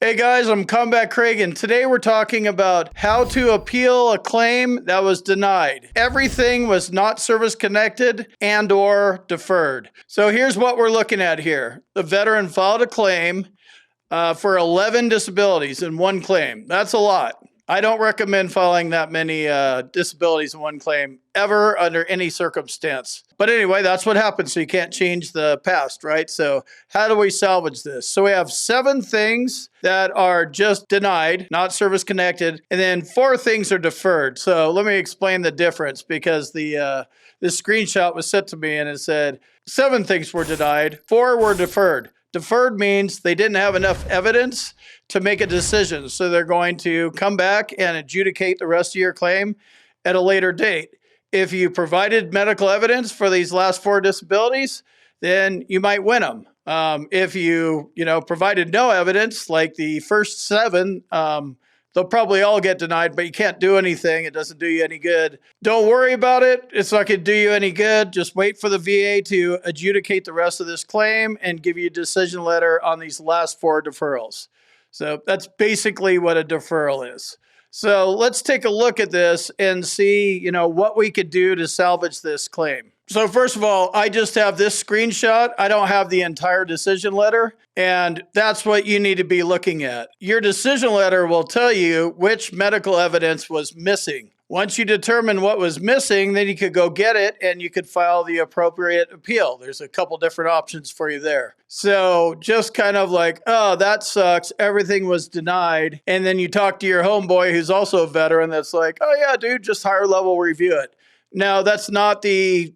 Hey guys, I'm Combat Craig, and today we're talking about how to appeal a claim that was denied. Everything was not service connected and or deferred. So here's what we're looking at here. The veteran filed a claim for 11 disabilities in one claim. That's a lot. I don't recommend filing that many disabilities in one claim ever under any circumstance. But anyway, that's what happens. So you can't change the past, right? So how do we salvage this? So we have 7 things that are just denied, not service connected, and then 4 things are deferred. So let me explain the difference, because this screenshot was sent to me and it said 7 things were denied, 4 were deferred. Deferred means they didn't have enough evidence to make a decision. So they're going to come back and adjudicate the rest of your claim at a later date. If you provided medical evidence for these last 4 disabilities, then you might win them. If you provided no evidence, like the first 7, they'll probably all get denied, but you can't do anything. It doesn't do you any good. Don't worry about it. It's not going to do you any good. Just wait for the VA to adjudicate the rest of this claim and give you a decision letter on these last 4 deferrals. So that's basically what a deferral is. So let's take a look at this and see, what we could do to salvage this claim. So first of all, I just have this screenshot. I don't have the entire decision letter, and that's what you need to be looking at. Your decision letter will tell you which medical evidence was missing. Once you determine what was missing, then you could go get it and you could file the appropriate appeal. There's a couple different options for you there. So just kind of like, oh, that sucks. Everything was denied. And then you talk to your homeboy who's also a veteran that's like, oh yeah, dude, just higher level review it. No, that's not the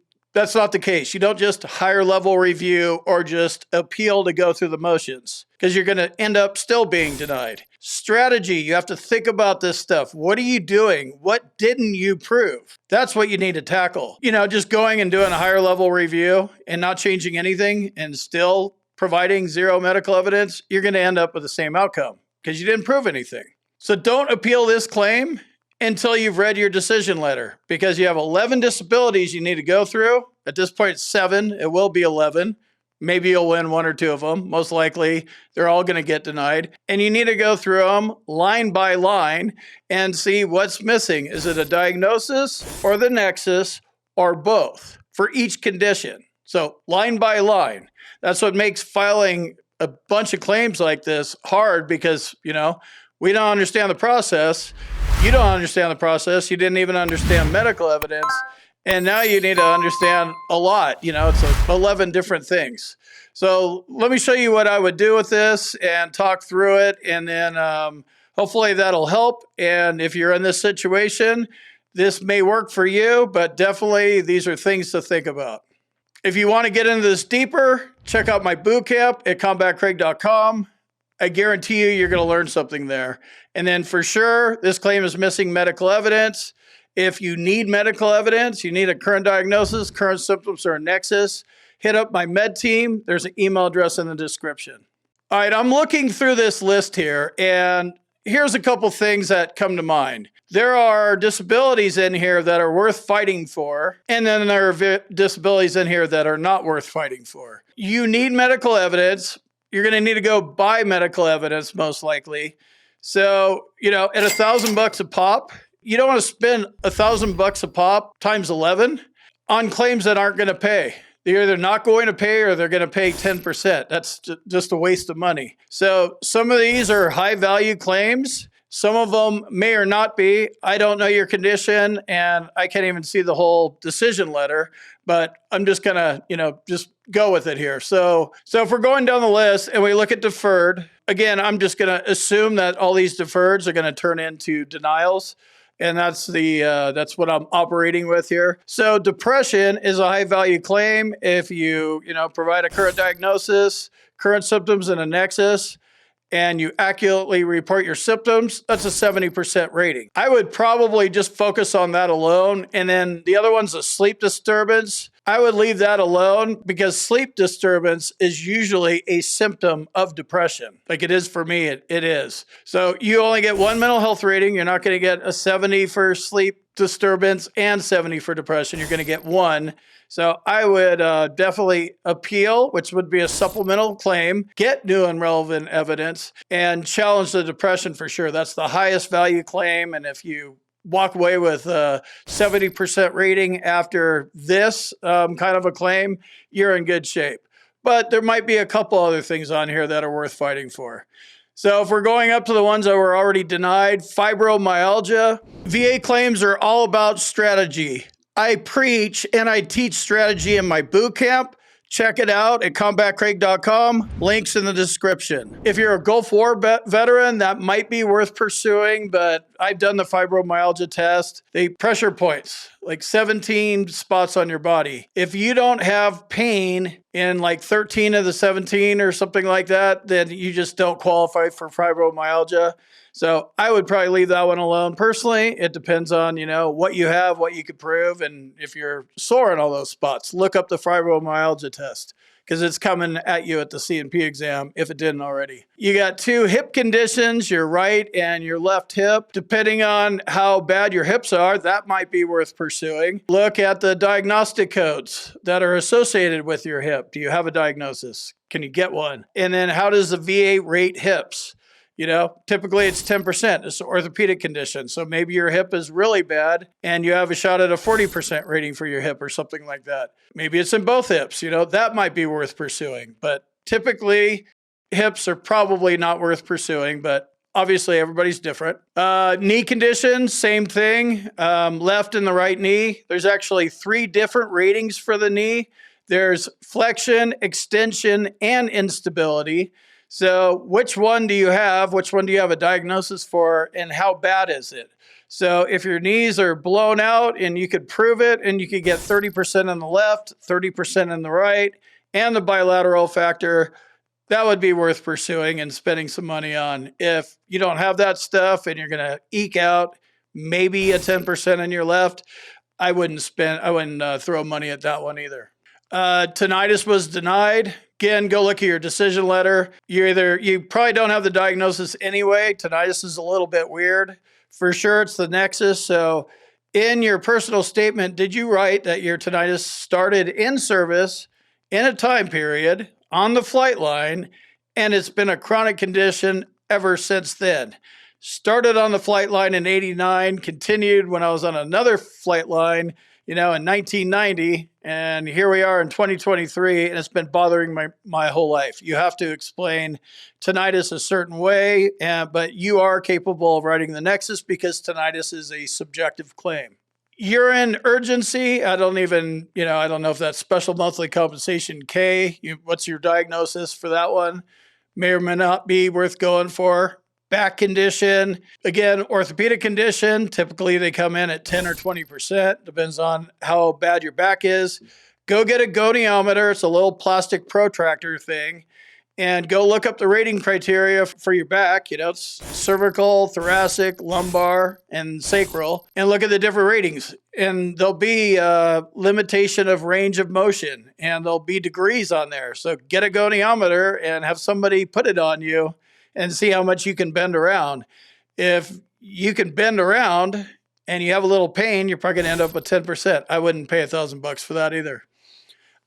case. You don't just higher level review or just appeal to go through the motions, because you're going to end up still being denied. Strategy, you have to think about this stuff. What are you doing? What didn't you prove? That's what you need to tackle. Just going and doing a higher level review and not changing anything and still providing 0 medical evidence, you're going to end up with the same outcome because you didn't prove anything. So don't appeal this claim until you've read your decision letter, because you have 11 disabilities you need to go through. At this point, it's 7. It will be 11. Maybe you'll win 1 or 2 of them. Most likely, they're all going to get denied. And you need to go through them line by line and see what's missing. Is it a diagnosis or the nexus or both for each condition? So line by line. That's what makes filing a bunch of claims like this hard, because, we don't understand the process. You don't understand the process. You didn't even understand medical evidence. And now you need to understand a lot. It's like 11 different things. So let me show you what I would do with this and talk through it. And then hopefully that'll help. And if you're in this situation, this may work for you, but definitely these are things to think about. If you want to get into this deeper, check out my boot camp at combatcraig.com. I guarantee you're going to learn something there. And then for sure, this claim is missing medical evidence. If you need medical evidence, you need a current diagnosis, current symptoms, or a nexus, hit up my med team. There's an email address in the description. All right, I'm looking through this list here, and here's a couple things that come to mind. There are disabilities in here that are worth fighting for, and then there are disabilities in here that are not worth fighting for. You need medical evidence. You're going to need to go buy medical evidence, most likely. So, at $1,000 a pop, you don't want to spend $1,000 a pop times 11 on claims that aren't going to pay. They're either not going to pay or they're going to pay 10%. That's just a waste of money. So some of these are high value claims. Some of them may or not be. I don't know your condition, and I can't even see the whole decision letter, but I'm just going to, just go with it here. So if we're going down the list and we look at deferred, again, I'm just going to assume that all these deferreds are going to turn into denials. And that's what I'm operating with here. So depression is a high value claim. If you provide a current diagnosis, current symptoms, and a nexus, and you accurately report your symptoms, that's a 70% rating. I would probably just focus on that alone. And then the other one's a sleep disturbance. I would leave that alone because sleep disturbance is usually a symptom of depression. Like it is for me, it is. So you only get one mental health rating. You're not going to get a 70 for sleep disturbance and 70 for depression. You're going to get one. So I would definitely appeal, which would be a supplemental claim, get new and relevant evidence, and challenge the depression for sure. That's the highest value claim. And if you walk away with a 70% rating after this kind of a claim, you're in good shape. But there might be a couple other things on here that are worth fighting for. So if we're going up to the ones that were already denied, fibromyalgia, VA claims are all about strategy. I preach and I teach strategy in my boot camp. Check it out at combatcraig.com. Links in the description. If you're a Gulf War veteran, that might be worth pursuing, but I've done the fibromyalgia test. They pressure points, like 17 spots on your body. If you don't have pain in like 13 of the 17 or something like that, then you just don't qualify for fibromyalgia. So I would probably leave that one alone. Personally, it depends on, what you have, what you could prove, and if you're sore in all those spots, look up the fibromyalgia test because it's coming at you at the C&P exam if it didn't already. You got two hip conditions, your right and your left hip. Depending on how bad your hips are, that might be worth pursuing. Look at the diagnostic codes that are associated with your hip. Do you have a diagnosis? Can you get one? And then how does the VA rate hips? Typically it's 10%. It's an orthopedic condition. So maybe your hip is really bad and you have a shot at a 40% rating for your hip or something like that. Maybe it's in both hips. That might be worth pursuing. But typically hips are probably not worth pursuing, but obviously everybody's different. Knee conditions, same thing. Left and the right knee. There's actually 3 different ratings for the knee. There's flexion, extension, and instability. So which one do you have? Which one do you have a diagnosis for? And how bad is it? So if your knees are blown out and you could prove it and you could get 30% on the left, 30% on the right, and the bilateral factor, that would be worth pursuing and spending some money on. If you don't have that stuff and you're going to eke out maybe a 10% on your left, I wouldn't throw money at that one either. Tinnitus was denied. Again, go look at your decision letter. You probably don't have the diagnosis anyway. Tinnitus is a little bit weird. For sure, it's the nexus. So in your personal statement, did you write that your tinnitus started in service in a time period on the flight line, and it's been a chronic condition ever since then? Started on the flight line in '89, continued when I was on another flight line, in 1990, and here we are in 2023, and it's been bothering my whole life. You have to explain tinnitus a certain way, but you are capable of writing the nexus because tinnitus is a subjective claim. Urine urgency, I don't know if that's special monthly compensation K. What's your diagnosis for that one? May or may not be worth going for. Back condition, again, orthopedic condition, typically they come in at 10 or 20%, depends on how bad your back is. Go get a goniometer, it's a little plastic protractor thing, and go look up the rating criteria for your back. It's cervical, thoracic, lumbar, and sacral, and look at the different ratings. And there'll be a limitation of range of motion, and there'll be degrees on there. So get a goniometer and have somebody put it on you and see how much you can bend around. If you can bend around and you have a little pain, you're probably going to end up with 10%. I wouldn't pay $1,000 for that either.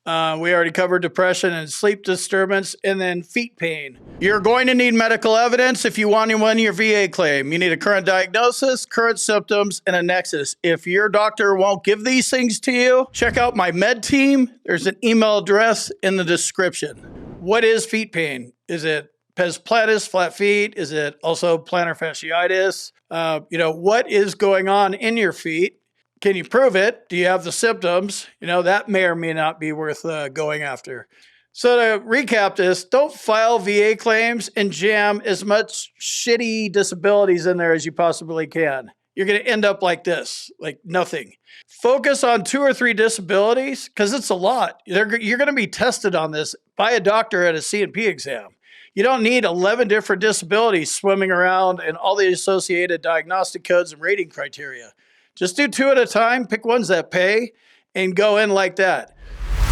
We already covered depression and sleep disturbance, and then feet pain. You're going to need medical evidence if you want to win your VA claim. You need a current diagnosis, current symptoms, and a nexus. If your doctor won't give these things to you, check out my med team. There's an email address in the description. What is feet pain? Is it pes planus, flat feet? Is it also plantar fasciitis? What is going on in your feet? Can you prove it? Do you have the symptoms? That may or may not be worth going after. So to recap this, don't file VA claims and jam as much shitty disabilities in there as you possibly can. You're going to end up like this, like nothing. Focus on 2 or 3 disabilities because it's a lot. You're going to be tested on this by a doctor at a C&P exam. You don't need 11 different disabilities swimming around and all the associated diagnostic codes and rating criteria. Just do 2 at a time, pick ones that pay, and go in like that.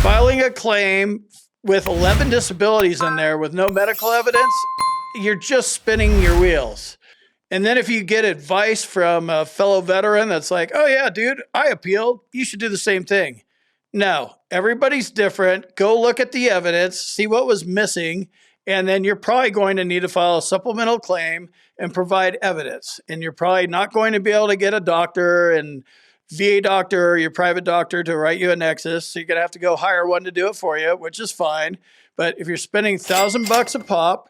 Filing a claim with 11 disabilities in there with no medical evidence, you're just spinning your wheels. And then if you get advice from a fellow veteran that's like, oh yeah, dude, I appealed, you should do the same thing. No, everybody's different. Go look at the evidence, see what was missing, and then you're probably going to need to file a supplemental claim and provide evidence. And you're probably not going to be able to get a doctor and VA doctor or your private doctor to write you a nexus. So you're going to have to go hire one to do it for you, which is fine. But if you're spending $1,000 a pop,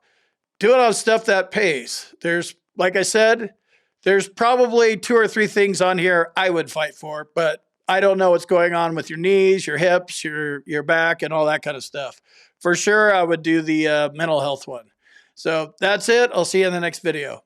do it on stuff that pays. There's, like I said, there's probably 2 or 3 things on here I would fight for, but I don't know what's going on with your knees, your hips, your back, and all that kind of stuff. For sure, I would do the mental health one. So that's it. I'll see you in the next video.